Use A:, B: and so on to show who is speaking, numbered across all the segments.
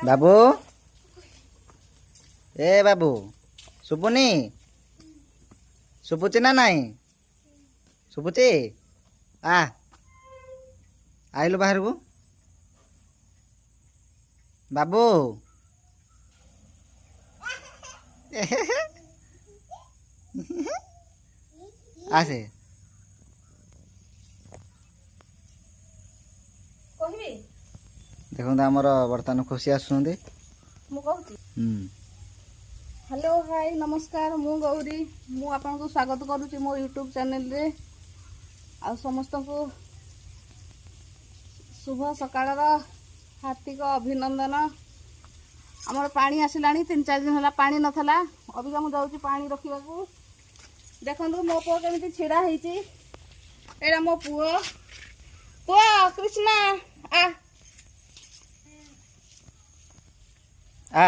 A: बाबू ए बाबू शुभुनी शुभुची ना नाई शुभुची आ आइलु बाहर को बाबू आसे देखो आमर बर्तमान खुशी आसुंदी
B: हेलो हाय नमस्कार मु गौरी मु आपन को स्वागत करूची मो यूट्यूब चैनल रे आ समस्त को शुभ सकाळ हार्दिक अभिनंदन। आमर पानी आसिलानी 3-4 दिन होला पानी नथला अबिका मु जाउची पानी रखिबा को। देखंतु मो पो केमिति छिडा हेची एडा मो पुओ पुओ कृष्णा आ
A: आ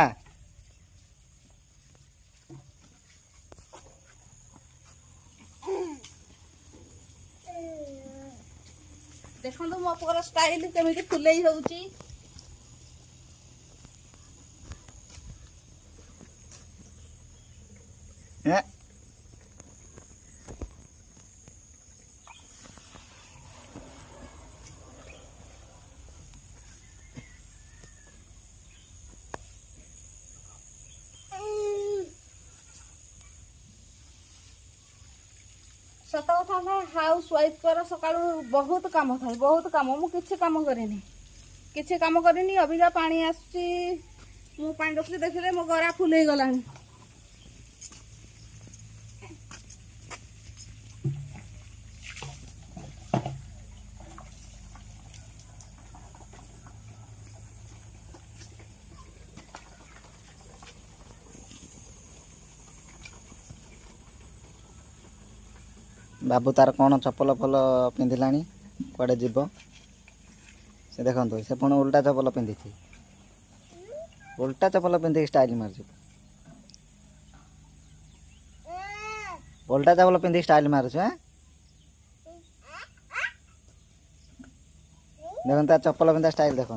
B: देखो मो पुअर स्टाइल केमिति फुलेई होउची। सत कथा ना हाउस वाइफ कर सकाळू बहुत काम थाए बहुत काम मु किछि काम करिनी अबिका पानी आसुची मु पानी रखि देखले मो गरा फुल हे गलानी।
A: बाबू तार कौन चपल फल पिंधिलानी कुआडे जीव से देखो से पुणी उल्टा चपल पिंधि उल्टा चपल पिंधिक स्टाइल मार उल्टा चपल पिंधिक स्टाइल मारुछ देखो तार चपल पिंधा स्टाइल देखो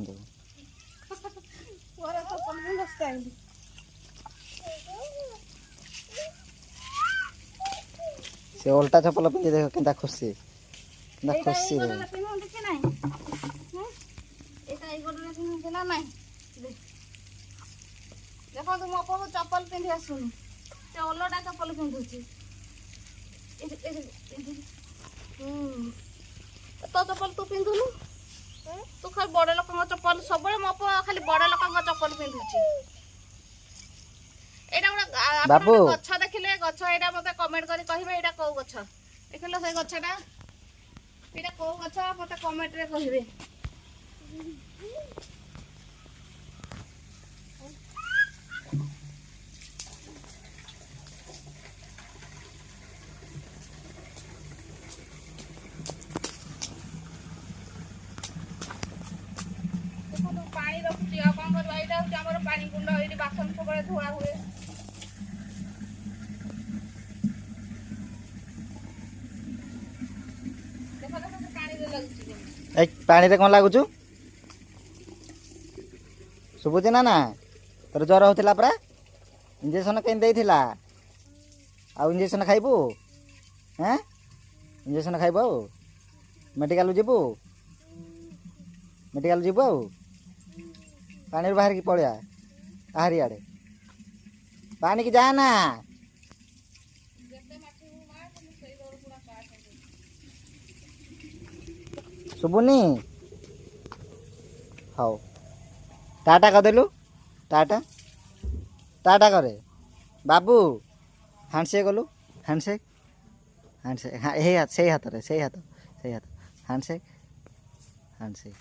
A: से उल्टा चपल पिंधि देख केनता खुशी खुशी
B: देखो तुम अपो चप्पल पिंधि आसुनी से ओलटा चप्पल पिंधुची तो चप्पल तू पिंधुनु तू खाली बड़ लोक चप्पल सब मो खाली बड़ लोक चप्पल पिंधुची। एटा
A: बाबू
B: गछ देखिले गछ एटा मते कमेंट करी कहिबे एटा को गछ देखिलो से गछटा एटा को गछ मते कमेंट रे कहिबे। पानी रखुची आ कोन करबा एटा होची हमर पानी कुंड एटी बासन सब धुआ हुए।
A: पानी रे कौन लगुच शुभुची ना ना तोर ज्वर होता परा इंजेक्शन के आउ इंजेक्शन खाइबू हाँ इंजेक्शन खाइबू आउ मेडिकल जीवु मेडिकल जीवु आउ पानी बाहर की पलिया आहरी आड़े पानी की जाना शुभुनी हाउ टाटा करदेलु टाटा टाटा करे बाबू हैंडशेक गलु हैंडशेक हैंडशेक हाँ यही हाथ से हाथ रे से हाथ हैंडशेक हैंडशेक